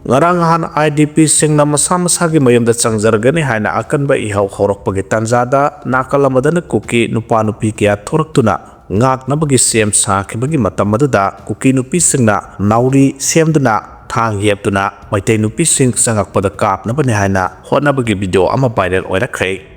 ngarang han IDP singna masa masagi mayamda changjragani haina akanba ihau horokpagi tanjada nakalamada Kuki nupa nupi kya thoraktuna ngaknabagi sem sakhibagi matam aduda Kuki nupi singna nauri semduna thang yeptuna maitai nupi sing sangakpada kapnabani haina hotnabagi video ama viral oirakre.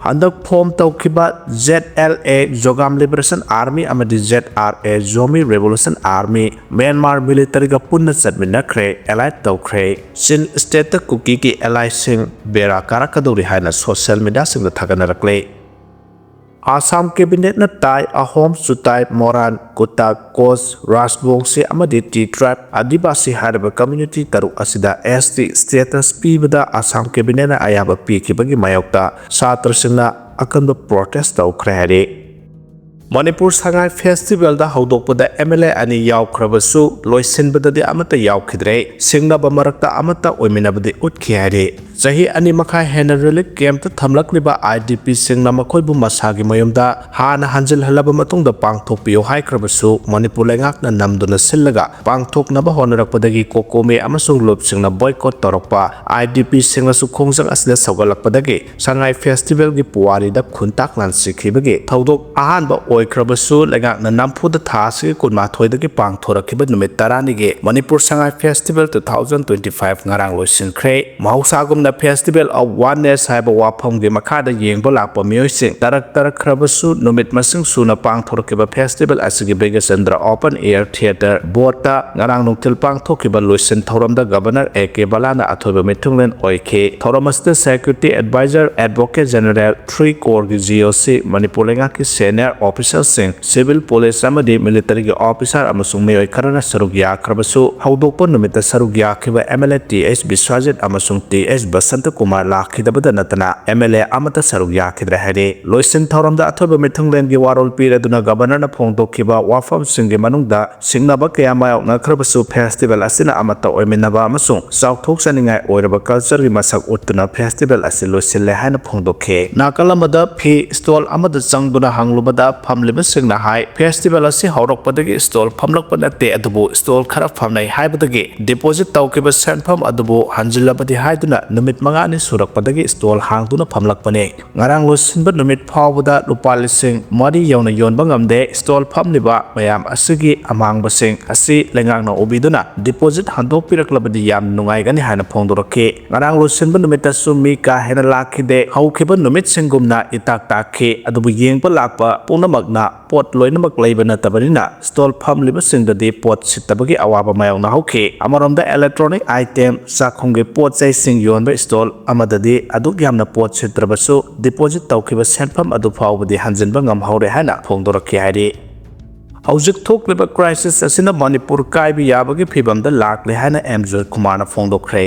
Handak form taukiba ZLA Zogam Liberation Army amadi ZRA Zomi Revolution Army Myanmar military ga punna chatminakre allied taukre sin state Kuki ki ally sing bera karakadori haina social media sing thaganarakle. Assam cabinet na tai ahom sutai moran kota kos rasbongsi amadi T tribe adibasi harba community taru asida ST status pibada Assam cabinet na ayaba pikibagi mayokta satrasina akanba protest taukre. Manipur Sangai Festival da haudokpada MLA ani yaukrabasu loisinbadadi amata yaugidre singnaba marakta amata oiminabadi utkhiare. Sahi ani makai hena relic camp ta thamlakliba IDP singna makoibu masagi mayumda hana hanjil halaba matungda pangthokpiyo haikrabasu Manipur lengakna namduna sillaga pangthoknaba honarakpadagi kokome amasung lob singna boycott torokpa IDP singna su khongjang asida saugalakpadagi Sangai Festival gi puari da khuntak lan sikhibagi thaudok ahanba oikrabasu lengakna namphuda thasi kunma thoidagi pangthorakhiba numit taranige Manipur Sangai Festival 2025 ngarang loisinkhre mahausagum the Festival of Oneness haiba wafam gi makhada yengba lakpa Meeoi sing tarak khrabasu numit masing suna pangthorkiba festival asigi Chandra Open Air Theatre Bota ngarang nungtil pangthokiba loisin thoramda Governor AK Balana athoiba mithunglen oike thoramasta Security Advisor Advocate General 3 Corps gi GOC Manipur lenga ki senior officers sing civil police amadi military gi officer amasung Meeoi kharana saruk yakrabasu haudokpa numita saruk yakhiba MLA TH Biswajit amasung TH Basanta Kumar lakhidabada natana MLA amata saruk yakhidra hare loisin thoramda athoba mithunglen gi warol piraduna governor na phongdokhiba wafam singi manungda singnaba kaya mayokna khrabasu festival asina amata oiminaba amasung sauthok saningai oiraba culture gi masak uttuna festival asil loisille haina phongdokhe nakalamada phi stall amada changduna hanglubada phamliba singna hai festival asi horokpadagi stall phamlakpa natte adubu stall khara phamnai haibadagi deposit tawkiba sanpham adubu hanjilabadi haiduna numit mangani surakpadagi stall hangduna phamlakpane ngarang losinba numit phawbada rupa lising mari yauna yonba ngamde stall phamliba mayam asigi amangba sing asi lengangna obiduna deposit handok piraklabadi yam nungai gani hana phongdorake ngarang losinba numita sumi ka hena lakhide haukhiba numit singumna itak takhe adubu yengpa lakpa punamakna pot loinamak leibana tabarina stall phamliba singdadi pot sitabagi awaba mayongna hauke amaromda electronic item sakhongge pot chai sing yonba stall amadadi aduk yamna pot sitrabasu deposit tawkhiba senpham adu phawbadi hanjinba ngamhaure hana phongdorakhe hairi Haujik thokliba crisis asina Manipur kaibi yabagi phibamda lakle hana MJ Kumarna phongdokre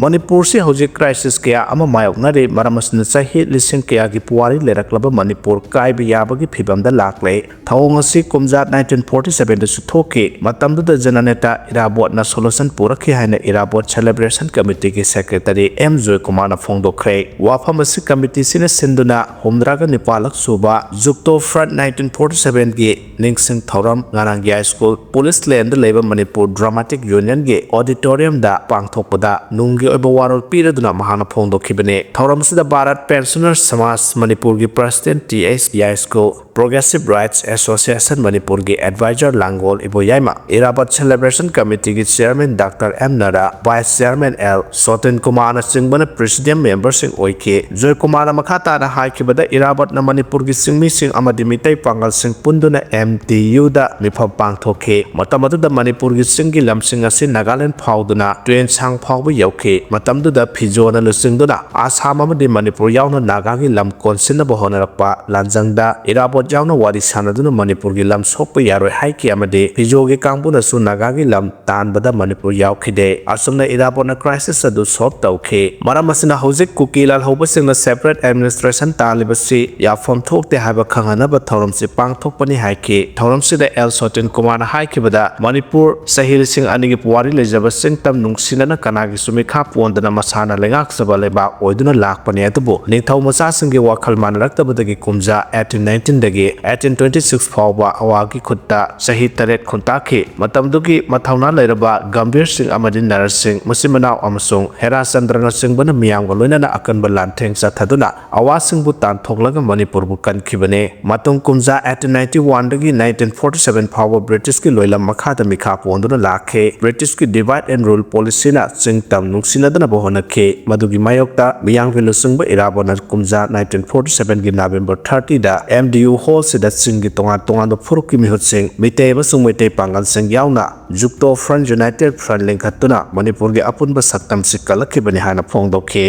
Manipur si hojik crisis kaya ama mayoknare maramasna sahi lising kaya gi puari leraklaba Manipur kaibi yabagi phibamda lakle thawong asi kumjat 1947 da suthoke matamda jananeta irabot na solution purakhi haina irabot celebration committee ki secretary MJ Kumarna phongdokre wafam asi committee sina sinduna homdraga nipalak suba jukto front 1947 gi ningsing thoram ngarang high school police land leba Manipur dramatic union gi auditorium da pangthokpada nung warol piraduna mahana phongdokhibane thauramsida Bharat Pensioners Samaj Manipur gi President TS Yaisko Progressive Rights Association Manipur gi Advisor Langol Iboyaima Irabat Celebration Committee gi Chairman Dr. M. Naga Vice Chairman L. Sotin Kumar na singbana President Member sing oike Joy Kumar makhata na haikibada Irabat na Manipur gi singmi sing amadi mitai pangal sing punduna MTU da mifam pangthokhe matamadu da Manipur gi singi lamsing asi Nagaland phawduna train sang phawbu yauke matamduda phijona lusingduna Assam amadi Manipur yauna Naga gi lam konsinna bohonarakpa lanjangda Irabot yauna wari sanaduna Manipur gi lam sokpa yaroi haiki amadi phijogi kangbuna su Naga gi lam tanbada Manipur yaukhide asumna Irabot na crisis adu solve tawkhe maramasina hojik Kuki lal hobasingna separate administration talibasi yafom thokte haiba khanganaba thauramsi pangthokpani haiki thauramsida L Sotin Kumar na haikibada Manipur sahil sing anigi puari lejaba singtam nungsinana kanagi sumi पोंदना मसाना लेंगाक्सबा लेबाक ओइदुना लाकपने अदुबु निंथौ मचासिंगे वाखल मानरक्तबदगी कुमजा 1819 दगी 1826 फावबा अवागी खुत्ता सही तरेट खुंताखि मतमदुगी मथौना लेरबा गंभीर Singh अमदि nurse Singh मुसिमनाव अमसुंग Hera Chandran सिंहबना मियांगा लोइनना अकनबा लांथेंग चथदुना अवासिंगबु तानथोकलगा मणिपुरबु कनखिबने मतुंग कुमजा 1891 दगी 1947 फावबा British की लोइलम मखादा मिखा पोंदुना लाखे British की divide and rule policy ना सिंगतम नुंगसिनदना बहोनखे मदुगी मायोक्ता मियांग विलुसुंगबा इराबोना कुमजा 1947 की नवंबर 30 दा MDU hall सिदा सिंगी तोंगा फुरुक की मिहुत सिंह मिते बसुंग मिते पांगल सिंह यावना जुक्तो फ्रंट यूनाइटेड फ्रंट लिंखतुना मणिपुर के अपुनबा सक्तम सिकलखिबनि हाना फोंदोखे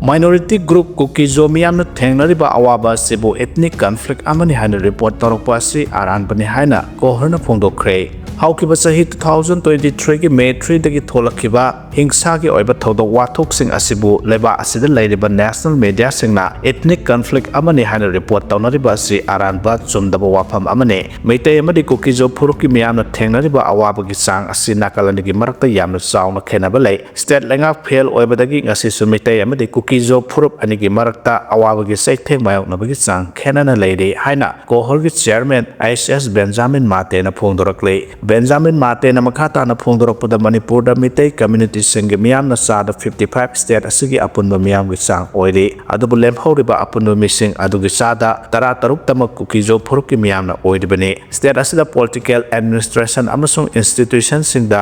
माइनॉरिटी ग्रुप कुकी जो मियामना थेंगनरिबा अवाबा सिबु एथनिक कॉन्फ्लिक्ट अमनि हाना रिपोर्ट तौरपा असि आरानबनि हाना कोहरना फोंदोखरे हौकिबा सही 2023 की मे 3 दगी थोलखिबा हिंसा की ओइबा थौदोक वाथोकसिंग असिबु लेबा असिदा लैरिबा नेशनल मीडिया सिंगना एथनिक कॉन्फ्लिक्ट अमनि हाना रिपोर्ट तौनरिबा असि आरानबा चुमदबा वाफम अमने मैतै अमदि कुकी जो फुरुकी मियामना थेंगनरिबा अवाबगी सांग असि नाकालनिगी मरक्ता यामना चावना खेनबा लै स्टेट लेंगा फेल ओइबदगी ngasisu मैतै अमदि कुकी जो फुरुप अनिगी मरक्ता अवाबगी सैथेंग मायोकनबगी सांग खेनना लैरे हाइना कोहरगी चेयरमैन ISS बेंजामिन मातेना फोंदोरक्ले बेंजामिन मातेना मखाताना फोंदोरपदा मणिपुरदा मितै कम्युनिटी सिंग मियामना सादा 55 स्टेट असigi अपुनबा मियामगी सांग ओइरे अदुबु लेमहौरिबा अपुनबा मिसिंग अदुगी सादा 13 तमक कुकी जो फुरुकी मियामना ओइरिबने स्टेट असida पॉलिटिकल एडमिनिस्ट्रेशन अमसुंग इंस्टीट्यूशन सिंगदा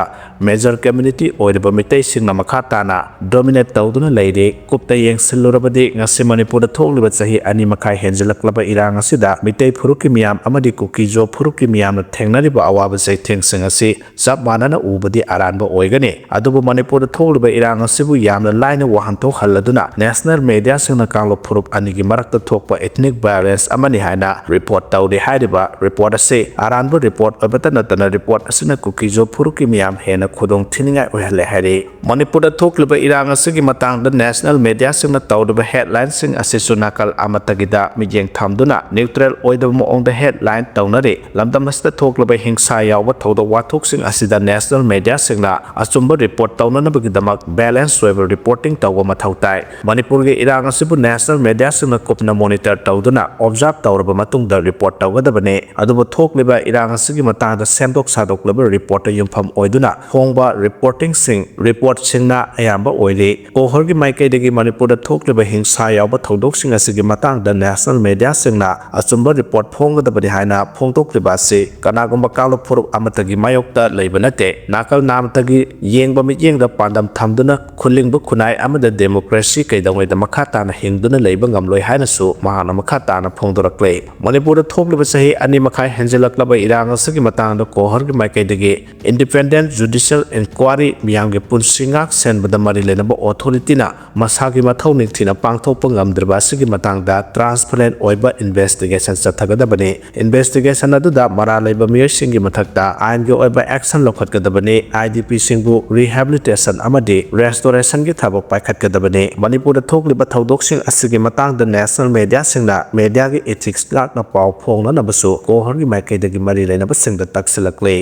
मेजर कम्युनिटी ओइरिबा मितै सिंगना मखाताना डोमिनेट तौदुना लैरे कुप्ता येंगसिलुरबदि ngasi मणिपुरदा थोकलिबा चाही अनि मखाय हेंजलक्लबा इरांग असida मितै फुरुकी मियाम अमदि कुकी जो फुरुकी मियामना थेंगनरिबा अवाबा जैथेंग सिंग असि सब मानना उबदि आरानबा ओइगने अदुबु मणिपुरदा थोकलिबा इरांग असिबु यामना लाइना वहांथोक हल्लदुना नेशनल मीडिया सिंगना कांगलो फुरुप अनिगी मरक्ता थोकपा एथनिक वायलेंस अमनि हाइना रिपोर्ट तौदे हाइरिबा रिपोर्ट असे आरानबा रिपोर्ट ओइबता नतना रिपोर्ट असना कुकी जो फुरुकी मियाम हेना खुदोंग थिनिंगाय ओइहले हाइरे मणिपुरदा थोकलिबा इरांग असिगी मतंगदा नेशनल मीडिया सिंगना तौदबा हेडलाइन सिंग असिसु नाकल अमतगिदा मिजेंग थामदुना न्यूट्रल ओइदबा मोंगदा हेडलाइन तौनरे लमदम असदा थोकलिबा हिंसा यावबा थौदो वाथोकसिंग असिदा नेशनल मीडिया सिंगना अचुंबा रिपोर्ट तौननबगिदमक बैलेंस ओइबा रिपोर्टिंग तौबा मथौ ताइ मणिपुर के इरांग असिबु नेशनल मीडिया सिंगना कुपना मॉनिटर तौदुना ऑब्जर्व तौरबा मतुंगदा रिपोर्ट तौगदबने अदुबु थोकलिबा इरांग असिगी मतांगदा सेमदोक सादोकलबा रिपोर्ट युमफम ओइदुना होंगबा रिपोर्टिंग सिंग रिपोर्ट सिंगना अयाम्बा ओइरे कोहरगी माइकैदगी मणिपुरदा थोकलिबा हिंसा यावबा थौदोकसिंग असिगी मतांगदा नेशनल मीडिया सिंगना अचुंबा रिपोर्ट फोंगदबदि हाइना फोंदोकलिबा से कनागुंबा कालो फुरुप अमतगी मायोक्ता लैबा नते नाकल नामतगी येंगबा मियेंगदा पांडम थामदुना खुलिंगबु खुनाय अमदा डेमोक्रेसी कैदंगैदा मखाताना हिंगदुना लैबा ngamloi हाइनासु महाना मखाताना फोंदोरक्ले मणिपुरदा थोकलिबा सही अनि मखाय हेंजलक्लबा इरांग असगी मतांगदा कोहरगी माइकैदगी इंडिपेंडेंट जुडिशियल इंक्वायरी मियांगगे पुनसिंगाक सेनबदा मरि लेनबा ऑथोरिटीना मसागी मथौ निथिना पांगथोकपा ngamद्रबा असगी मतांगदा ट्रांसपेरेंट ओइबा इन्वेस्टिगेशन चथगदबने इन्वेस्टिगेशन अदुदा मरा लैबा मियोइसिंगी मथक्ता आइनगे ओइबा एक्शन लौखतगदबने IDP सिंगबु रिहैबिलिटेशन अमदि रेस्टोरेशन की थबक पाइखतगदबने मणिपुरदा थोकलिबा थौदोकसिंग असिगी मतांगदा नेशनल मीडिया सिंगना मीडिया की एथिक्स लाकना पाव फोंगनबसु कोहरगी माइकैदगी मरि लेनबा सिंगदा तक्सिलक्ले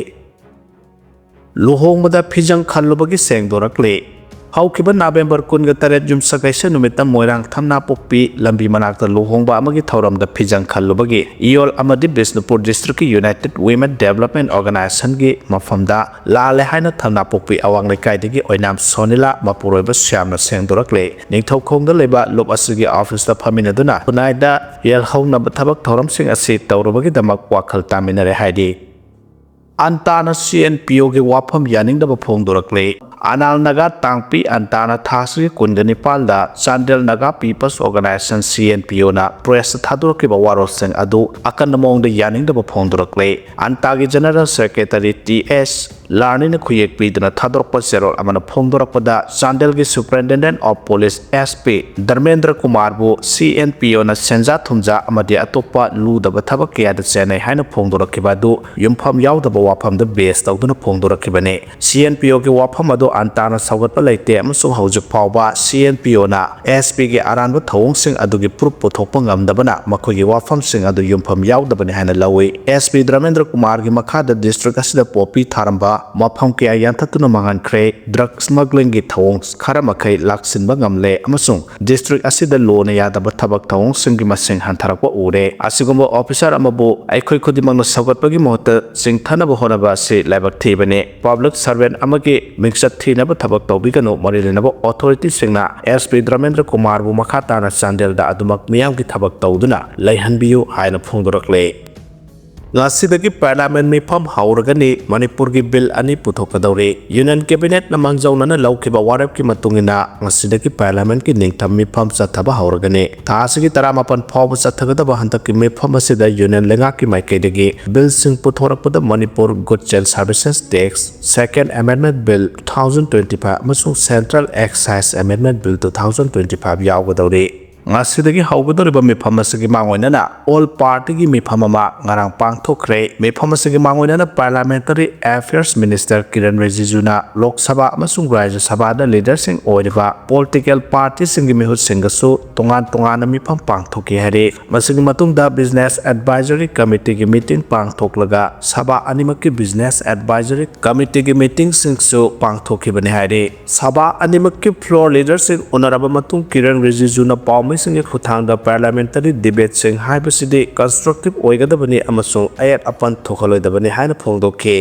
लुहोंगबदा फिजंग खल्लुबगी सेंगदोरक्ले हौकिबा नवंबर 19 युमसकैसे नुमिता मोइरांग थमना पोक्पी लंबी मनाक्ता लुहोंगबा अमगी थौरमदा फिजंग खल्लुबगी इयोल अमदि बिष्णुपुर डिस्ट्रिक्ट की यूनाइटेड वुमेन डेवलपमेंट ऑर्गेनाइजेशन की मफमदा लाले हाइना थमना पोक्पी अवांग लेकाइदगी ओइनाम सोनिला मपुरोइबा श्यामना सेंगदोरक्ले निंगथौखोंगदा लेबा लोब असगी ऑफिस दा फमिनदुना पुनाइदा येलहौनबा थबक थौरमसिंग असि तौरबगी दमक वाखल तामिनरे हाइदि अंताना CNPO के वाफम यानिंगदबा फोंदोरक्ले अनाल नगा तांगपी अंताना थासरी कुंदनिपालदा Chandel Naga peoples organisation CNPO ना प्रेस थादोरकिबा वारोसिंग अदु अकन मोंगदा यानिंगदबा फोंदोरक्ले अंतागी जनरल सेक्रेटरी TS लार्निन खुयेक पीदना थादोरपा सेरोल अमना फोंदोरपदा चांदेल की superintendent of police SP Dharmendra Kumar बु CNPO ना सेंजा थुमजा अमदि अतोपा लुदबा थबक कयादा चेनै हाइना फोंदोरकिबा दु युमफम यावदबा वाफमदा बेस तौदुना फोंदोरकिबने CNPO के वाफम अदु antana saugat palaite amasung haujuk phawba CNPO na SP gi aranba thawong sing adugi proof puthokpa ngamdabana makhogi wafam sing adu yumpham yaudabani haina lawi SP Dramendra Kumar gi makhada district asida popi tharamba mafam kya yanthatuna mangankhre drug smuggling gi thawong khara makhai laksinba ngamle amasung district asida lo na yadaba thabak thawong sing gi masing hantarakwa ure asigumba officer amabu aikhoi khudimang na saugatpagi mohta sing thanaba honaba se laibak thibane public servant amagi mixat thinaba thabak tawbiganu marilenaba authority singna SP Dramendra Kumar bu makhata na chandel da adumak miyam gi thabak tawduna laihanbiyu haina phungdorakle Ngasidagi parliament mifam hauragani Manipur gi bill ani puthokadawre Union cabinet na mangjauna na lawkiba warap ki matungina ngasidagi parliament ki ningtham mifam chathaba hauragani thasigi taramapan phawba chathagadaba hantak ki mifam asida union lenga ki maikaidagi bill sing puthorakpada Manipur goods and services tax second amendment bill 2025 amasung central excise amendment bill 2025 yawgadawre ngasidagi hawgadoriba mifam asigi mangoinana all party gi mifam ama ngarang pangthokre mifam asigi mangoinana parliamentary affairs minister Kiren Rijijuna lok sabha amasung rajya sabha da leader sing oiriba political party sing gi mihut singasu tongan mifam pangthoki hare masigi matungda business advisory committee gi meeting pangthoklaga sabha animaki business advisory committee gi meeting sing su pangthoki bani hare sabha animaki floor leader sing onaraba matung Kiren Rijijuna pawmi sing khutangda parliamentary debate sing haibasidi constructive oigadabani amasung ayat apan thokaloidabani haina phongdokhe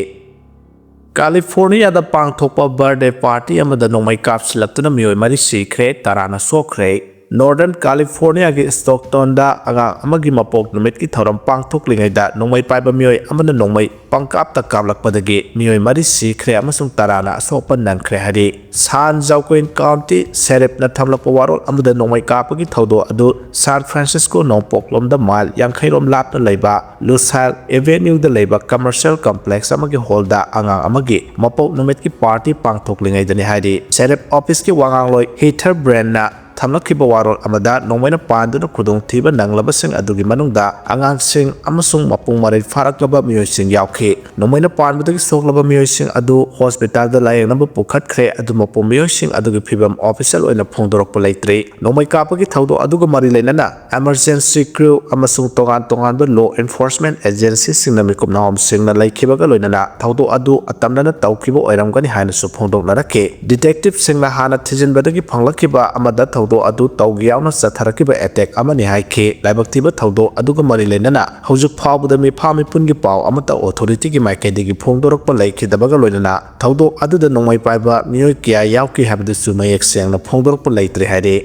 California da pangthokpa birthday party amada nongmai kapsilaktuna Meeoi mari sikre tarana sokre Northern California gi Stockton da anga amagi mapok numit ki thoram pangthoklingai da nongmai paiba Meeoi amana nongmai pangkap ta kablakpadagi Meeoi mari sikre amasung tarana sopan nankre hari San Joaquin County Sheriff na thamlakpa warol amada nongmai kapagi thodo adu San Francisco nongpoklom da mile yankairom lapna leiba Lucille Avenue da leiba commercial complex amagi hall da anga amagi mapok numit ki party pangthoklingai dani hari Sheriff office ki wangangloi Heather Brand na thamlakhiba warol amada nongmaina panduna khudong thiba nanglabasing adugi manungda angangsing amasung mapung marai faraklaba Meeoi sing yaukhe nongmaina pandudagi soklaba Meeoi sing adu hospital da layengnaba pukhatkre adu mapung Meeoi sing adugi phibam official oina phongdorokpa leitre nongmai kapagi thawdo aduga mari leinana emergency crew amasung tongan ba law enforcement agency sing na mikum naom sing na laikhibaga loinana thawdo adu atamnana tawkiba oiramgani haina su phongdoknarakhe detective sing na hana thijinbadagi phanglakhiba amada thawdo adu tawgiyauna chatharakiba attack amani haikhe laibaktiba thawdo aduga mari leinana haujuk phawbada mi phami pungi paw amata authority gi maikaidagi phongdorokpa laikhidabaga loinana thawdo aduda nongmai paiba Meeoi kya yauki habdu su mayak sengna phongdorokpa leitre haire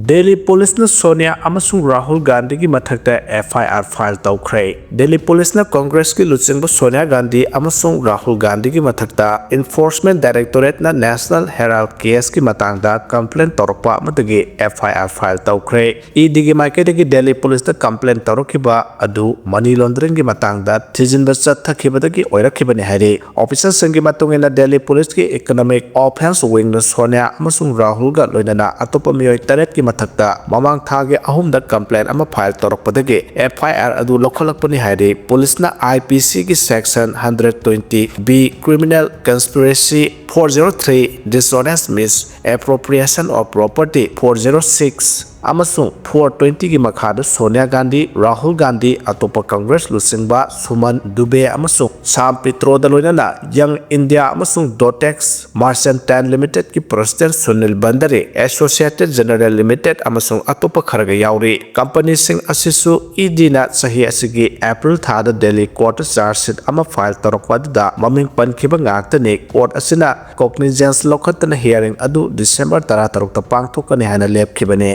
Delhi Police na Sonia amasung Rahul Gandhi ki mathakta FIR file tawkhre Delhi Police na Congress ki luchingba Sonia Gandhi amasung Rahul Gandhi ki mathakta Enforcement Directorate na National Herald case ki matangda complaint torokpa amatagi FIR file tawkhre ED gi maikaidagi Delhi Police na complaint torokhiba adu money laundering gi matangda thijinba chathakibadagi oirakhibani haire officer singi matungena Delhi Police ki Economic Offense Wing na Sonia amasung Rahul ga loinana atopa Meeoi taret ki mathakta mamang thage ahumda complaint ama file torokpadagi FIR adu lokholakpani haire police na IPC ki section 120B criminal conspiracy 403 dishonest misappropriation of property 406 amasung 420 gi makhada Sonia Gandhi Rahul Gandhi atopa Congress lusingba Suman Dube amasung Sam Pitro da loinana Young India amasung Dotex Merchant 10 Limited ki president Sunil Bandare Associated General Limited amasung atopa kharaga yauri company sing asisu ED na sahi asigi April thada Delhi court charge sheet ama file torokwadda maming pankhiba ngaktani court asina cognizance lokhatna hearing adu December 13 ta pangthokani hana lepkhibane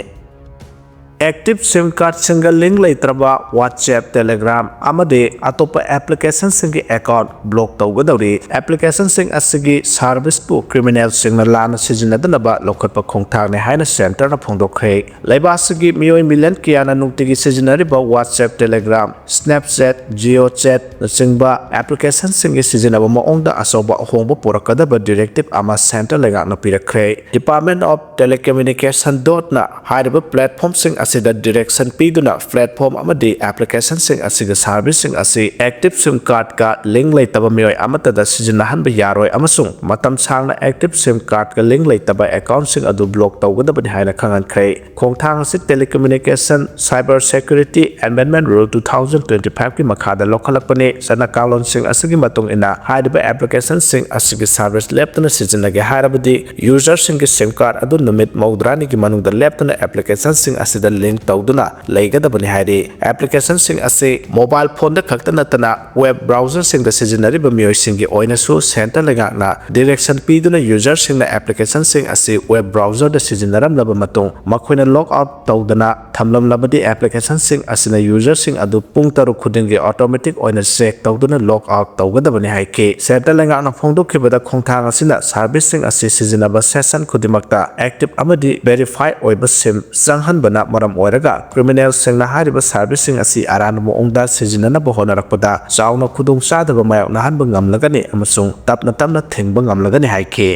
Active SIM card single link leitraba WhatsApp Telegram amade atopa application singi account block tawgadawri application sing asigi service bu criminal signal lana sijinadanaba lokhatpa khongthakne haina center na phongdokhe laibasigi Meeoi million kiana nungtigi sijinariba WhatsApp Telegram Snapchat GeoChat singba application singi sijinaba maongda asoba hongba purakadaba directive ama center lenga na pirakhe Department of Telecommunication na hairiba platform sing asida direction piduna platform amadi application sing asiga service sing asi active sim card ka link leitaba mioi amatada sijinahanba yaroi amasung matam sangna active sim card ka link leitaba account sing adu block tawgadabani haina khangankhrei khongthang asi telecommunication cyber security amendment rule 2025 ki makhada lokhalakpani sana kalon sing asigi matung ina haiba application sing asigi service leptana sijinage harabadi user sing ki sim card adu numit maudrani ki manungda leptana application sing asida link tawduna leigadabani hairi application sing asi mobile phone da khakta natana web browser sing da sijinariba mioi sing ki oina su center lengakna direction piduna user sing na application sing asi web browser da sijinaram laba matung makhoina log out tawdana thamlam labadi application sing asina user sing adu pung taru khudingi automatic oina check tawduna log out tawgadabani haike center lengakna phongdokhibada khongthang asina service sing asi sijinaba session khudimakta active amadi verify oiba sim sanghanbana maram oiraga criminal singna hariba service sing asi aran moongda sijinana bohonarakpada chauna khudung chadaba mayakna hanba ngamlagani amasung tapna tapna thengba ngamlagani haike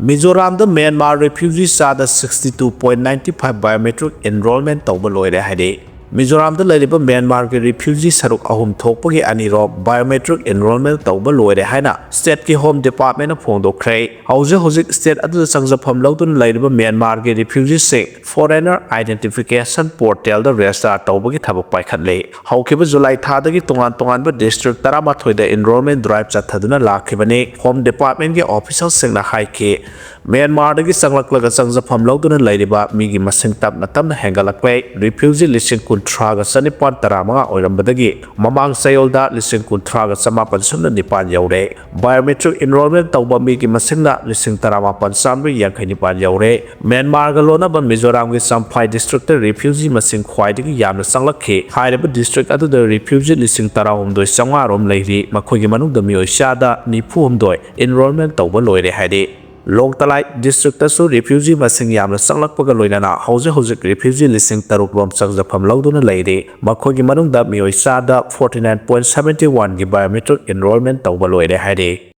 Mizoram the Myanmar refugee sada 62.95 biometric enrollment tawba loire haide Mizoram the lariba Myanmar ke refugee saruk ahum thokpagi aniro biometric enrollment tawba loire haina state ki home department of phongdokhrei hozik state adu changjapam lawdun lariba Myanmar ke refugee sing foreigner identification portal da register tawbagi thabak paikhatle haukiba July thadagi tongan ba district 13 da enrollment drive chathaduna lakhibani home department ke official singna haike Myanmar dagi sanglaklaga changjapam lawdun lariba migi masing tapna hengalakpai refugee listing Traga Sanipan Tarama or Rambadagi, Mamang Sayolda, listen kun Traga Samapan Sunda Nipan Yaure, biometric enrollment Taubamiki Masinda, listen Tarama Pansambi Yankanipan Yaure, Myanmar Galona, but Mizoram with some Pai district refugee Masing Quiding Yam Sanglake, Hideba district at the refugee listing Taram doi Sangarum lady, Makoyimanu the Meeoi Shada, Nipum doi, enrollment Taubaloide Hadi. Long Talai district tasu refugee masing yamna sanglakpaga loinana hozik refugee listing taruk rom changjapam lawduna leide makhogi manungda Meeoi Shada 49.71 gi biometric enrollment tawba loire haide